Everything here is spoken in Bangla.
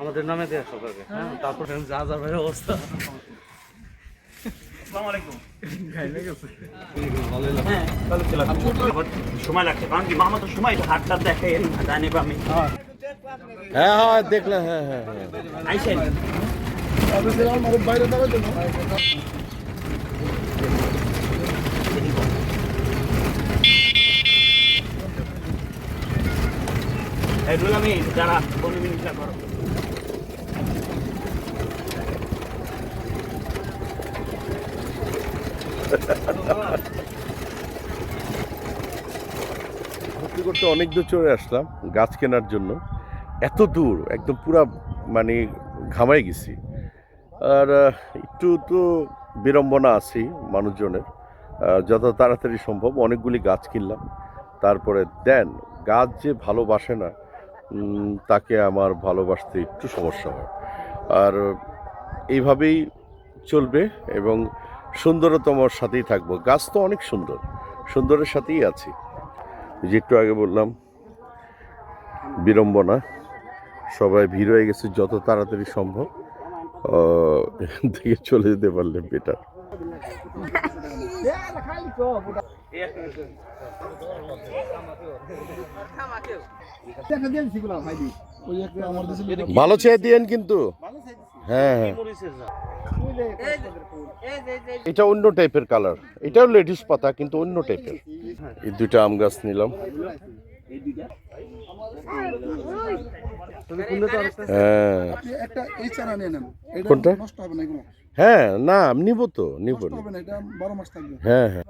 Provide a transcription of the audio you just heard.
আমাদের নামে দেয়া সবাইকে। হ্যাঁ, তারপর যা যা ভাই অবস্থা। আসসালামু আলাইকুম। সময় লাগছে কারণ কি মামা তো সময় হাতটা দেখে জানি আমি। হ্যাঁ হ্যাঁ দেখলে হ্যাঁ হ্যাঁ হ্যাঁ আইসেন বাইরে দাঁড়াতে এগুলো আমি যারা 15 মিনিট করো। ভর্তি করতে অনেক দূর চলে আসলাম গাছ কেনার জন্য। এত দূর একদম পুরা মানে ঘামাই গেছি। আর একটু তো বিড়ম্বনা আছেই মানুষজনের। যত তাড়াতাড়ি সম্ভব অনেকগুলি গাছ কিনলাম। তারপরে দেন গাছ যে ভালোবাসে না তাকে আমার ভালোবাসতে একটু সমস্যা হয়। আর এইভাবেই চলবে এবং সুন্দরতমর সাথেই থাকবো। গাছ তো অনেক সুন্দর, সুন্দরের সাথেই আছি। যে একটু আগে বললাম বিড়ম্বনা, সবাই ভিড় হয়ে গেছে। যত তাড়াতাড়ি সম্ভব এখান থেকে চলে যেতে পারলে বেটার। ভালো চেয়ে দিয়েন কিন্তু। হ্যাঁ হ্যাঁ, এটা অন্য টাইপের কালার। এটাও লেডিস পাতা কিন্তু অন্য টাইপের। এই দুইটা আম গাছ নিলাম। হ্যাঁ কোনটা? হ্যাঁ না নিব তো, নিব। হ্যাঁ হ্যাঁ।